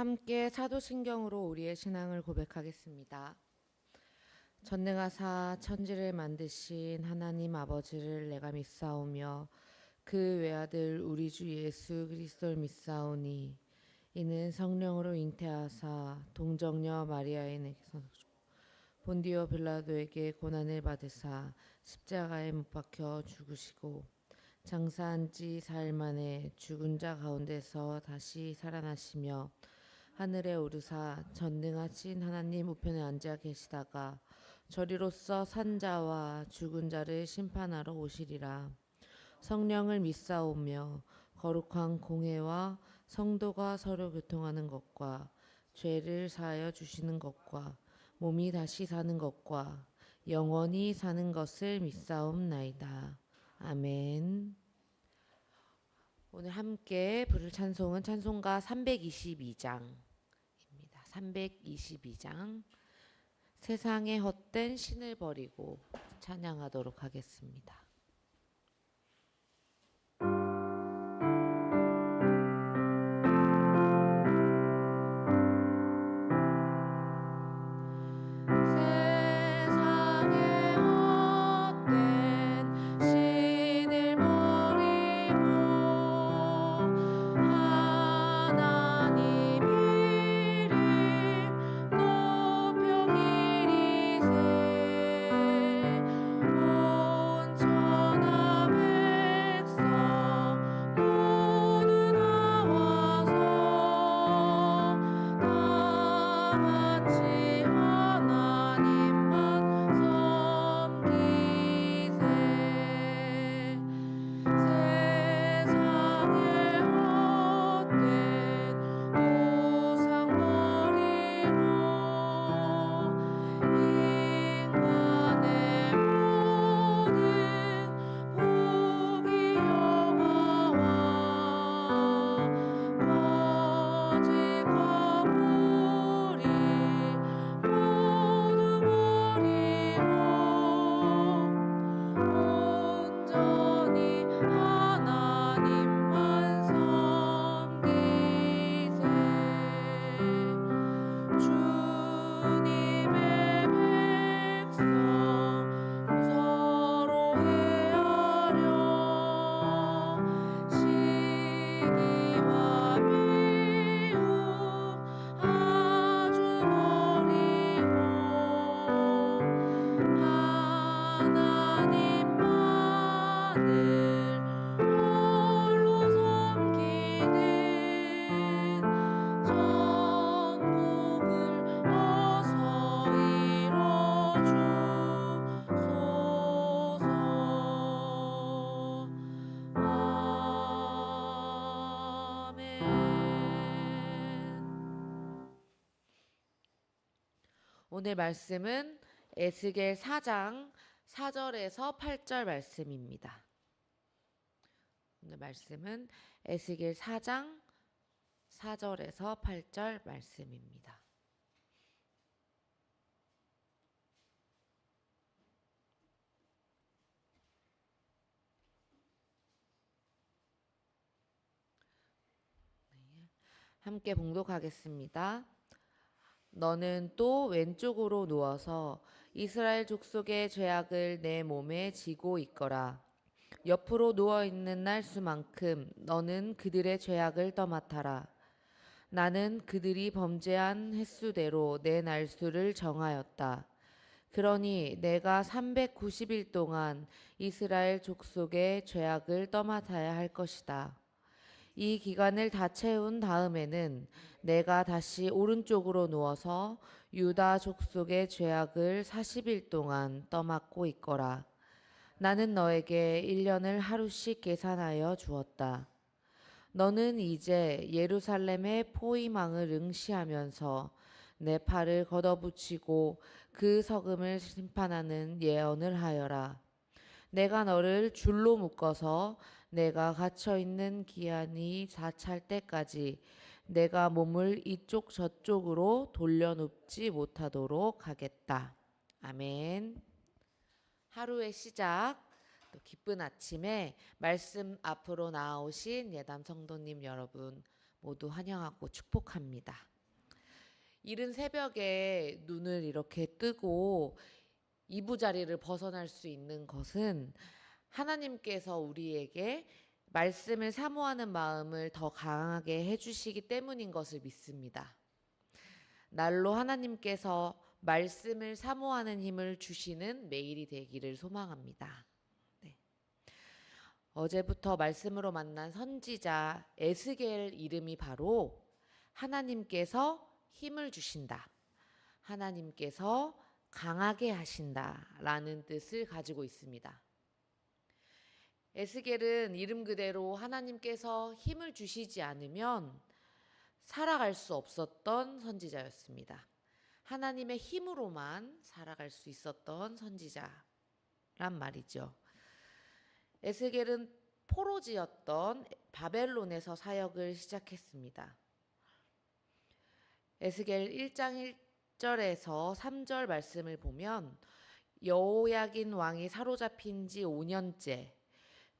함께 사도신경으로 우리의 신앙을 고백하겠습니다. 전능하사 천지를 만드신 하나님 아버지를 내가 믿사오며 그 외아들 우리 주 예수 그리스도를 믿사오니 이는 성령으로 잉태하사 동정녀 마리아에게서 본디오 빌라도에게 고난을 받으사 십자가에 못 박혀 죽으시고 장사한 지 4일 만에 죽은 자 가운데서 다시 살아나시며 하늘에 오르사 전능하신 하나님 우편에 앉아 계시다가 저리로서 산 자와 죽은 자를 심판하러 오시리라. 성령을 믿사오며 거룩한 공회와 성도가 서로 교통하는 것과 죄를 사하여 주시는 것과 몸이 다시 사는 것과 영원히 사는 것을 믿사옵나이다. 아멘. 오늘 함께 부를 찬송은 찬송가 322장입니다. 322장 세상의 헛된 신을 버리고 찬양하도록 하겠습니다. 오늘 말씀은 에스겔 4장 4절에서 8절 말씀입니다. 오늘 말씀은 에스겔 4장 4절에서 8절 말씀입니다. 함께 봉독하겠습니다. 너는 또 왼쪽으로 누워서 이스라엘 족속의 죄악을 내 몸에 지고 있거라. 옆으로 누워있는 날 수만큼 너는 그들의 죄악을 떠맡아라. 나는 그들이 범죄한 횟수대로 내 날수를 정하였다. 그러니 내가 390일 동안 이스라엘 족속의 죄악을 떠맡아야 할 것이다. 이 기간을 다 채운 다음에는 내가 다시 오른쪽으로 누워서 유다 족속의 죄악을 40일 동안 떠맡고 있거라. 나는 너에게 1년을 하루씩 계산하여 주었다. 너는 이제 예루살렘의 포위망을 응시하면서 내 팔을 걷어붙이고 그 석음을 심판하는 예언을 하여라. 내가 너를 줄로 묶어서 내가 갇혀있는 기한이 다 찰 때까지 내가 몸을 이쪽 저쪽으로 돌려눕지 못하도록 하겠다. 아멘. 하루의 시작, 또 기쁜 아침에 말씀 앞으로 나오신 예담 성도님 여러분 모두 환영하고 축복합니다. 이른 새벽에 눈을 이렇게 뜨고 이부자리를 벗어날 수 있는 것은 하나님께서 우리에게 말씀을 사모하는 마음을 더 강하게 해주시기 때문인 것을 믿습니다. 날로 하나님께서 말씀을 사모하는 힘을 주시는 매일이 되기를 소망합니다. 네. 어제부터 말씀으로 만난 선지자 에스겔 이름이 바로 하나님께서 힘을 주신다, 하나님께서 강하게 하신다 라는 뜻을 가지고 있습니다. 에스겔은 이름 그대로 하나님께서 힘을 주시지 않으면 살아갈 수 없었던 선지자였습니다. 하나님의 힘으로만 살아갈 수 있었던 선지자란 말이죠. 에스겔은 포로지였던 바벨론에서 사역을 시작했습니다. 에스겔 1장 1절에서 3절 말씀을 보면 여호야긴 왕이 사로잡힌 지 5년째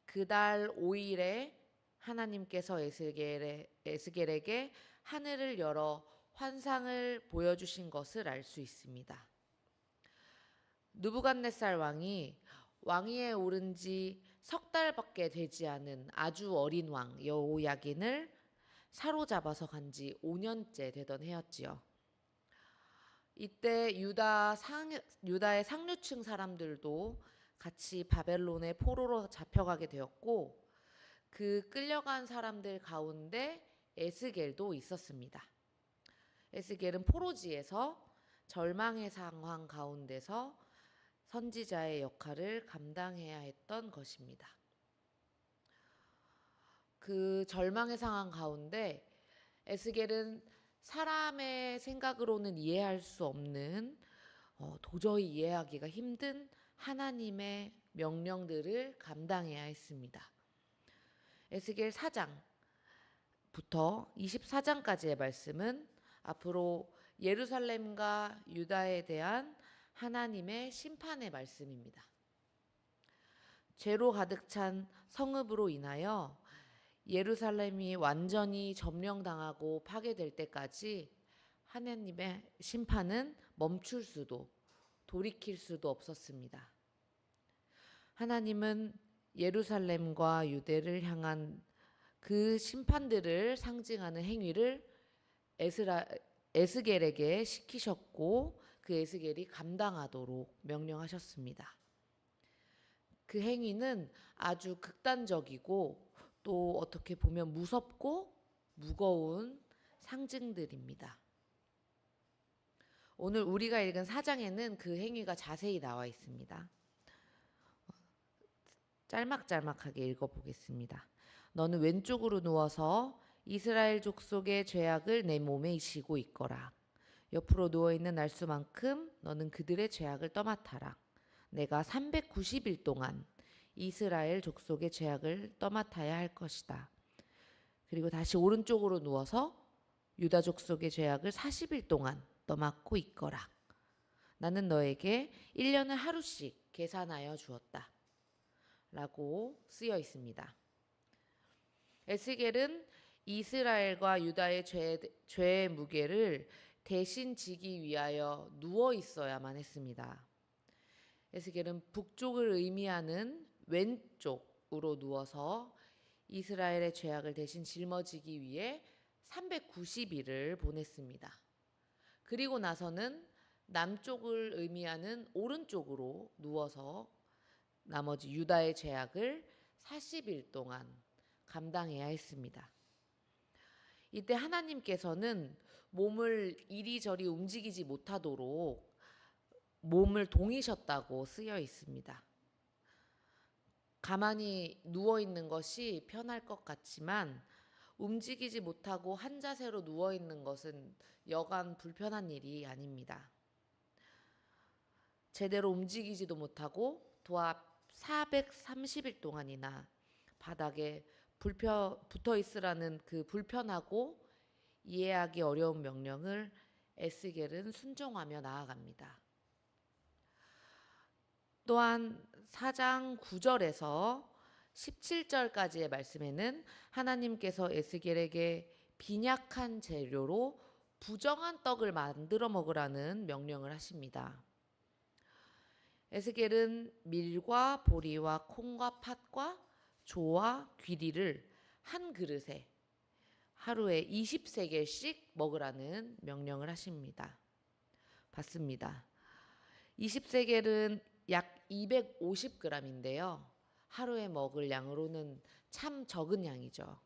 그달 5일에 하나님께서 에스겔에게 하늘을 열어 환상을 보여주신 것을 알 수 있습니다. 느부갓네살 왕이 왕위에 오른 지 석 달밖에 되지 않은 아주 어린 왕 여호야긴을 사로잡아서 간 지 5년째 되던 해였지요. 이때 유다의 상류층 사람들도 같이 바벨론의 포로로 잡혀가게 되었고 그 끌려간 사람들 가운데 에스겔도 있었습니다. 에스겔은 포로지에서 절망의 상황 가운데서 선지자의 역할을 감당해야 했던 것입니다. 그 절망의 상황 가운데 에스겔은 사람의 생각으로는 이해할 수 없는 도저히 이해하기가 힘든 하나님의 명령들을 감당해야 했습니다. 에스겔 4장부터 24장까지의 말씀은 앞으로 예루살렘과 유다에 대한 하나님의 심판의 말씀입니다. 죄로 가득 찬 성읍으로 인하여 예루살렘이 완전히 점령당하고 파괴될 때까지 하나님의 심판은 멈출 수도 돌이킬 수도 없었습니다. 하나님은 예루살렘과 유대를 향한 그 심판들을 상징하는 행위를 에스겔에게 시키셨고 그 에스겔이 감당하도록 명령하셨습니다. 그 행위는 아주 극단적이고 또 어떻게 보면 무섭고 무거운 상징들입니다. 오늘 우리가 읽은 4장에는 그 행위가 자세히 나와 있습니다. 짤막짤막하게 읽어보겠습니다. 너는 왼쪽으로 누워서 이스라엘 족속의 죄악을 내 몸에 지고 있거라. 옆으로 누워있는 날수만큼 너는 그들의 죄악을 떠맡아라. 내가 390일 동안 이스라엘 족속의 죄악을 떠맡아야 할 것이다. 그리고 다시 오른쪽으로 누워서 유다 족속의 죄악을 40일 동안 떠맡고 있거라. 나는 너에게 1년을 하루씩 계산하여 주었다. 라고 쓰여 있습니다. 에스겔은 이스라엘과 유다의 죄의 무게를 대신 지기 위하여 누워 있어야만 했습니다. 에스겔은 북쪽을 의미하는 왼쪽으로 누워서 이스라엘의 죄악을 대신 짊어지기 위해 390일을 보냈습니다. 그리고 나서는 남쪽을 의미하는 오른쪽으로 누워서 나머지 유다의 죄악을 40일 동안 감당해야 했습니다. 이때 하나님께서는 몸을 이리저리 움직이지 못하도록 몸을 동이셨다고 쓰여 있습니다. 가만히 누워 있는 것이 편할 것 같지만 움직이지 못하고 한 자세로 누워 있는 것은 여간 불편한 일이 아닙니다. 제대로 움직이지도 못하고 또한 430일 동안이나 바닥에 붙어 있으라는 그 불편하고 이해하기 어려운 명령을 에스겔은 순종하며 나아갑니다. 또한 4장 9절에서 17절까지의 말씀에는 하나님께서 에스겔에게 빈약한 재료로 부정한 떡을 만들어 먹으라는 명령을 하십니다. 에스겔은 밀과 보리와 콩과 팥과 조와 귀리를 한 그릇에 하루에 20세겔씩 먹으라는 명령을 하십니다. 받습니다. 20세겔은 약 250g인데요. 하루에 먹을 양으로는 참 적은 양이죠.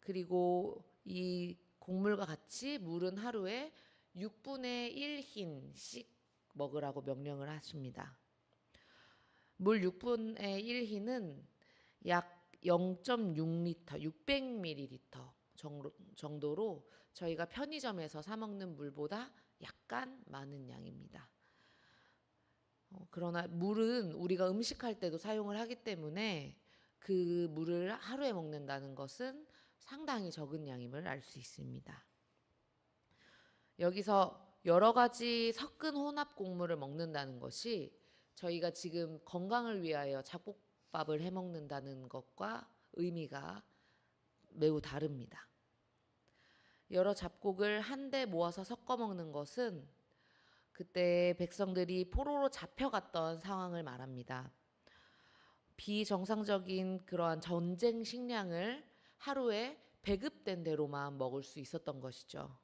그리고 이 곡물과 같이 물은 하루에 6분의 1흰씩 먹으라고 명령을 하십니다. 물 6분의 1흰은 약 0.6리터, 600ml 정도로 저희가 편의점에서 사 먹는 물보다 약간 많은 양입니다. 그러나 물은 우리가 음식할 때도 사용을 하기 때문에 그 물을 하루에 먹는다는 것은 상당히 적은 양임을 알 수 있습니다. 여기서 여러 가지 섞은 혼합 곡물을 먹는다는 것이 저희가 지금 건강을 위하여 잡곡밥을 해 먹는다는 것과 의미가 매우 다릅니다. 여러 잡곡을 한데 모아서 섞어 먹는 것은 그때 백성들이 포로로 잡혀갔던 상황을 말합니다. 비정상적인 그러한 전쟁 식량을 하루에 배급된 대로만 먹을 수 있었던 것이죠.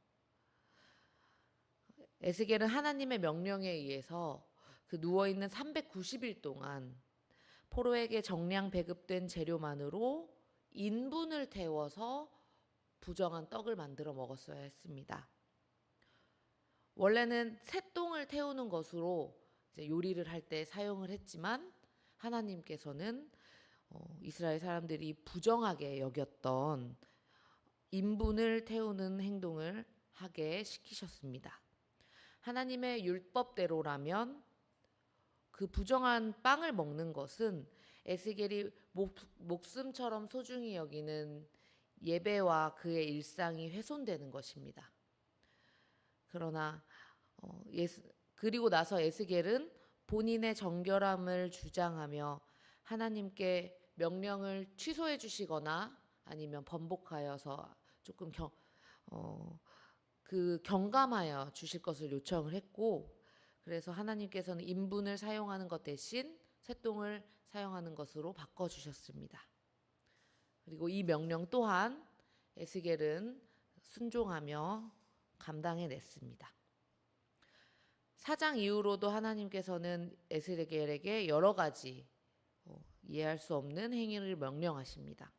에스겔은 하나님의 명령에 의해서 그 누워있는 390일 동안 포로에게 정량 배급된 재료만으로 인분을 태워서 부정한 떡을 만들어 먹었어야 했습니다. 원래는 새똥을 태우는 것으로 이제 요리를 할 때 사용을 했지만 하나님께서는 이스라엘 사람들이 부정하게 여겼던 인분을 태우는 행동을 하게 시키셨습니다. 하나님의 율법대로라면 그 부정한 빵을 먹는 것은 에스겔이 목숨처럼 소중히 여기는 예배와 그의 일상이 훼손되는 것입니다. 그러나 그리고 나서 에스겔은 본인의 정결함을 주장하며 하나님께 명령을 취소해 주시거나 아니면 번복하여서 조금 경감하여 주실 것을 요청을 했고, 그래서 하나님께서는 인분을 사용하는 것 대신 새똥을 사용하는 것으로 바꿔주셨습니다. 그리고 이 명령 또한 에스겔은 순종하며 감당해냈습니다. 4장 이후로도 하나님께서는 에스겔에게 여러 가지 이해할 수 없는 행위를 명령하십니다.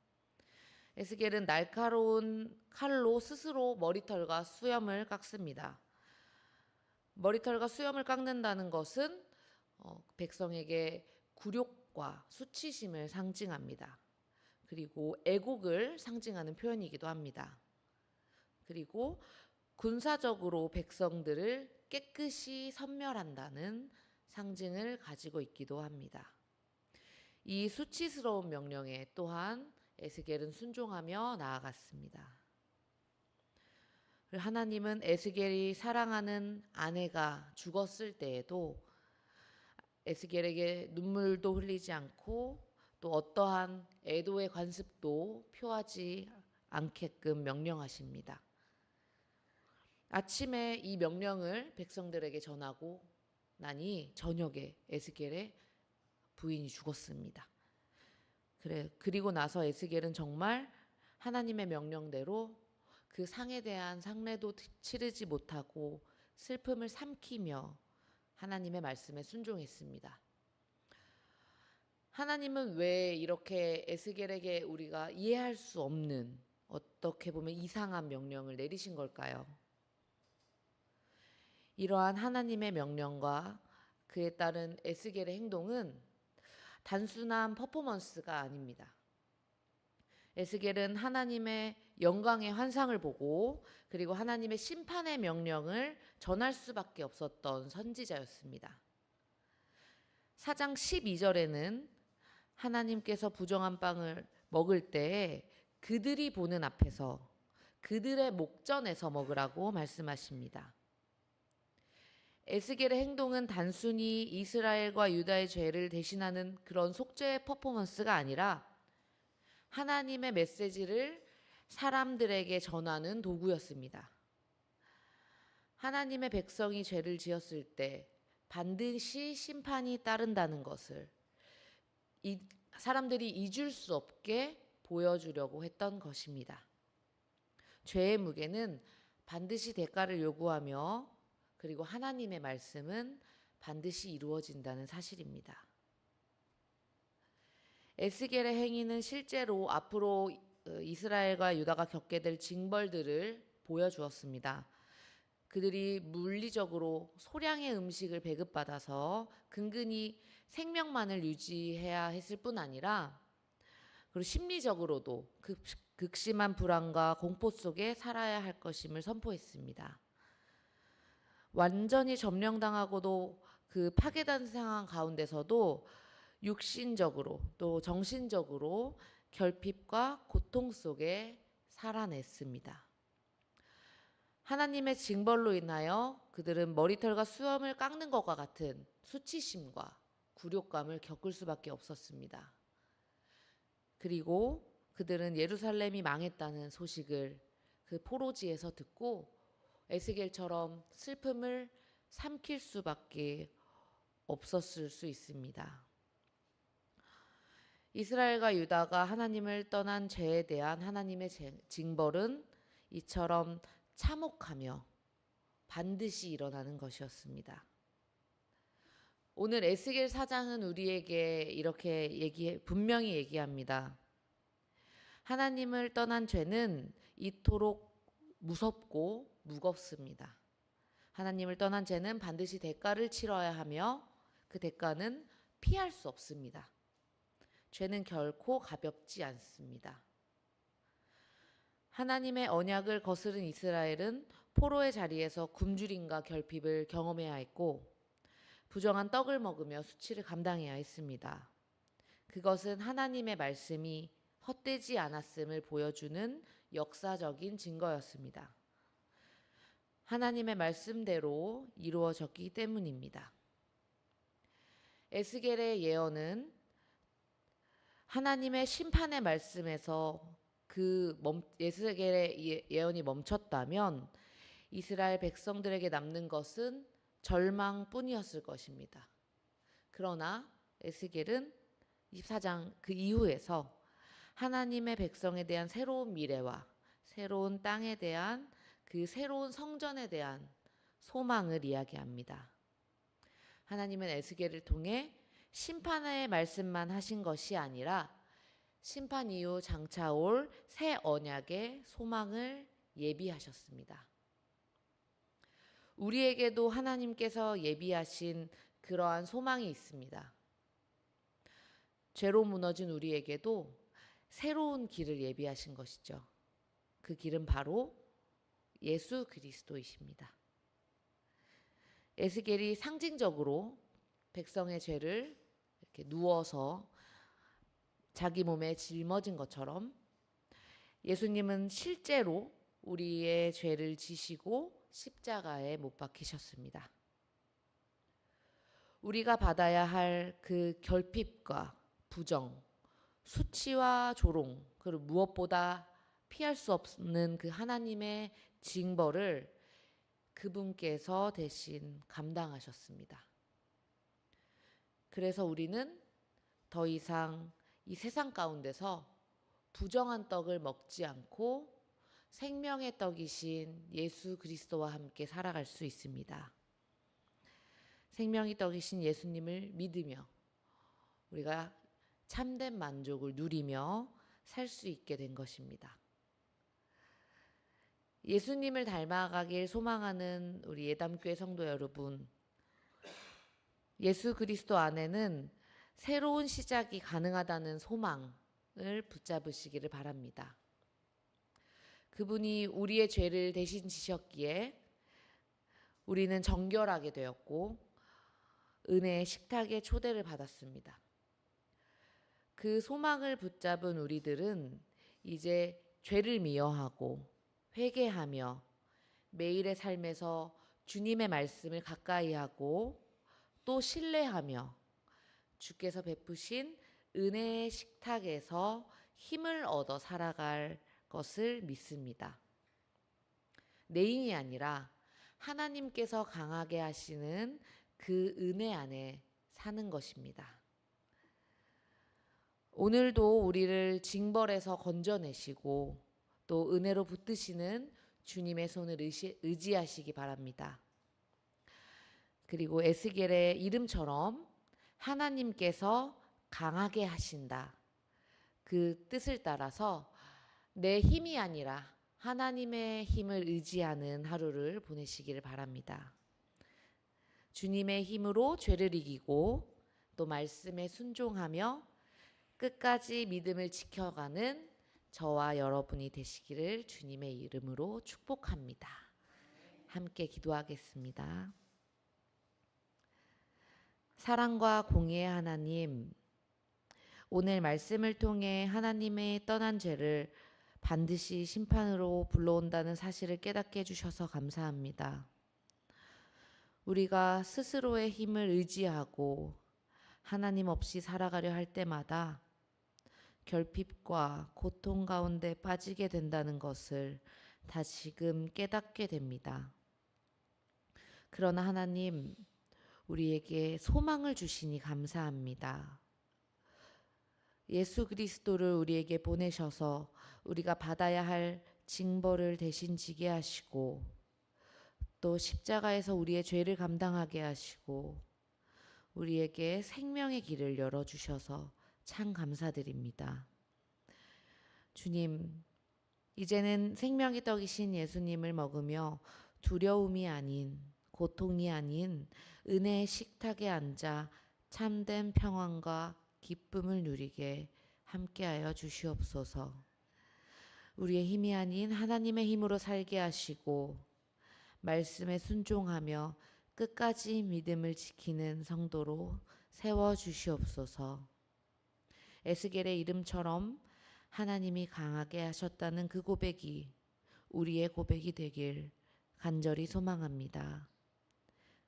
에스겔은 날카로운 칼로 스스로 머리털과 수염을 깎습니다. 머리털과 수염을 깎는다는 것은 백성에게 굴욕과 수치심을 상징합니다. 그리고 애곡을 상징하는 표현이기도 합니다. 그리고 군사적으로 백성들을 깨끗이 섬멸한다는 상징을 가지고 있기도 합니다. 이 수치스러운 명령에 또한 에스겔은 순종하며 나아갔습니다. 하나님은 에스겔이 사랑하는 아내가 죽었을 때에도 에스겔에게 눈물도 흘리지 않고 또 어떠한 애도의 관습도 표하지 않게끔 명령하십니다. 아침에 이 명령을 백성들에게 전하고 나니 저녁에 에스겔의 부인이 죽었습니다. 그리고 나서 에스겔은 정말 하나님의 명령대로 그 상에 대한 상례도 치르지 못하고 슬픔을 삼키며 하나님의 말씀에 순종했습니다. 하나님은 왜 이렇게 에스겔에게 우리가 이해할 수 없는 어떻게 보면 이상한 명령을 내리신 걸까요? 이러한 하나님의 명령과 그에 따른 에스겔의 행동은 단순한 퍼포먼스가 아닙니다. 에스겔은 하나님의 영광의 환상을 보고 그리고 하나님의 심판의 명령을 전할 수밖에 없었던 선지자였습니다. 4장 12절에는 하나님께서 부정한 빵을 먹을 때에 그들이 보는 앞에서 그들의 목전에서 먹으라고 말씀하십니다. 에스겔의 행동은 단순히 이스라엘과 유다의 죄를 대신하는 그런 속죄의 퍼포먼스가 아니라 하나님의 메시지를 사람들에게 전하는 도구였습니다. 하나님의 백성이 죄를 지었을 때 반드시 심판이 따른다는 것을 이 사람들이 잊을 수 없게 보여주려고 했던 것입니다. 죄의 무게는 반드시 대가를 요구하며 그리고 하나님의 말씀은 반드시 이루어진다는 사실입니다. 에스겔의 행위는 실제로 앞으로 이스라엘과 유다가 겪게 될 징벌들을 보여주었습니다. 그들이 물리적으로 소량의 음식을 배급받아서 근근히 생명만을 유지해야 했을 뿐 아니라 그리고 심리적으로도 극심한 불안과 공포 속에 살아야 할 것임을 선포했습니다. 완전히 점령당하고도 그 파괴된 상황 가운데서도 육신적으로 또 정신적으로 결핍과 고통 속에 살아냈습니다. 하나님의 징벌로 인하여 그들은 머리털과 수염을 깎는 것과 같은 수치심과 굴욕감을 겪을 수밖에 없었습니다. 그리고 그들은 예루살렘이 망했다는 소식을 그 포로지에서 듣고 에스겔처럼 슬픔을 삼킬 수밖에 없었을 수 있습니다. 이스라엘과 유다가 하나님을 떠난 죄에 대한 하나님의 징벌은 이처럼 참혹하며 반드시 일어나는 것이었습니다. 오늘 에스겔 4장은 우리에게 이렇게 분명히 얘기합니다. 하나님을 떠난 죄는 이토록 무섭고 무겁습니다. 하나님을 떠난 죄는 반드시 대가를 치러야 하며 그 대가는 피할 수 없습니다. 죄는 결코 가볍지 않습니다. 하나님의 언약을 거스른 이스라엘은 포로의 자리에서 굶주림과 결핍을 경험해야 했고 부정한 떡을 먹으며 수치를 감당해야 했습니다. 그것은 하나님의 말씀이 헛되지 않았음을 보여주는 역사적인 증거였습니다. 하나님의 말씀대로 이루어졌기 때문입니다. 에스겔의 예언은 하나님의 심판의 말씀에서 에스겔의 예언이 멈췄다면 이스라엘 백성들에게 남는 것은 절망뿐이었을 것입니다. 그러나 에스겔은 24장 그 이후에서 하나님의 백성에 대한 새로운 미래와 새로운 땅에 대한 그 새로운 성전에 대한 소망을 이야기합니다. 하나님은 에스겔을 통해 심판의 말씀만 하신 것이 아니라 심판 이후 장차 올 새 언약의 소망을 예비하셨습니다. 우리에게도 하나님께서 예비하신 그러한 소망이 있습니다. 죄로 무너진 우리에게도 새로운 길을 예비하신 것이죠. 그 길은 바로 예수 그리스도이십니다. 에스겔이 상징적으로 백성의 죄를 이렇게 누워서 자기 몸에 짊어진 것처럼 예수님은 실제로 우리의 죄를 지시고 십자가에 못 박히셨습니다. 우리가 받아야 할 그 결핍과 부정, 수치와 조롱, 그리고 무엇보다 피할 수 없는 그 하나님의 징벌을 그분께서 대신 감당하셨습니다. 그래서 우리는 더 이상 이 세상 가운데서 부정한 떡을 먹지 않고 생명의 떡이신 예수 그리스도와 함께 살아갈 수 있습니다. 생명의 떡이신 예수님을 믿으며 우리가 참된 만족을 누리며 살 수 있게 된 것입니다. 예수님을 닮아가길 소망하는 우리 예담교회 성도 여러분, 예수 그리스도 안에는 새로운 시작이 가능하다는 소망을 붙잡으시기를 바랍니다. 그분이 우리의 죄를 대신 지셨기에 우리는 정결하게 되었고 은혜의 식탁에 초대를 받았습니다. 그 소망을 붙잡은 우리들은 이제 죄를 미워하고 회개하며 매일의 삶에서 주님의 말씀을 가까이 하고 또 신뢰하며 주께서 베푸신 은혜의 식탁에서 힘을 얻어 살아갈 것을 믿습니다. 내 힘이 아니라 하나님께서 강하게 하시는 그 은혜 안에 사는 것입니다. 오늘도 우리를 징벌에서 건져내시고 또 은혜로 붙드시는 주님의 손을 의지하시기 바랍니다. 그리고 에스겔의 이름처럼 하나님께서 강하게 하신다. 그 뜻을 따라서 내 힘이 아니라 하나님의 힘을 의지하는 하루를 보내시기를 바랍니다. 주님의 힘으로 죄를 이기고 또 말씀에 순종하며 끝까지 믿음을 지켜가는 저와 여러분이 되시기를 주님의 이름으로 축복합니다. 함께 기도하겠습니다. 사랑과 공의의 하나님, 오늘 말씀을 통해 하나님의 떠난 죄를 반드시 심판으로 불러온다는 사실을 깨닫게 해주셔서 감사합니다. 우리가 스스로의 힘을 의지하고 하나님 없이 살아가려 할 때마다 결핍과 고통 가운데 빠지게 된다는 것을 다시금 깨닫게 됩니다. 그러나 하나님, 우리에게 소망을 주시니 감사합니다. 예수 그리스도를 우리에게 보내셔서 우리가 받아야 할 징벌을 대신 지게 하시고 또 십자가에서 우리의 죄를 감당하게 하시고 우리에게 생명의 길을 열어주셔서 참 감사드립니다. 주님, 이제는 생명의 떡이신 예수님을 먹으며 두려움이 아닌 고통이 아닌 은혜의 식탁에 앉아 참된 평안과 기쁨을 누리게 함께하여 주시옵소서. 우리의 힘이 아닌 하나님의 힘으로 살게 하시고 말씀에 순종하며 끝까지 믿음을 지키는 성도로 세워주시옵소서. 에스겔의 이름처럼 하나님이 강하게 하셨다는 그 고백이 우리의 고백이 되길 간절히 소망합니다.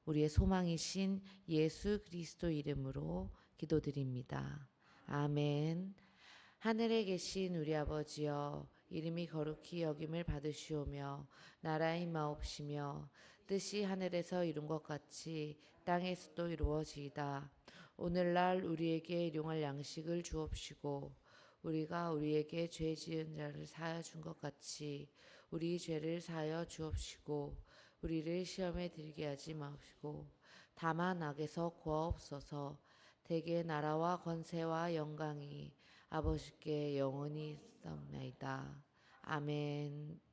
우리의 소망이신 예수 그리스도 이름으로 기도드립니다. 아멘. 하늘에 계신 우리 아버지여, 이름이 거룩히 여김을 받으시오며 나라의 마옵시며 뜻이 하늘에서 이룬 것 같이 땅에서도 이루어지이다. 오늘날 우리에게 일용할 양식을 주옵시고 우리가 우리에게 죄 지은 자를 사하여 준 것 같이 우리 죄를 사하여 주옵시고 우리를 시험에 들게 하지 마옵시고 다만 악에서 구하옵소서. 대개 나라와 권세와 영광이 아버지께 영원히 있사옵나이다. 아멘.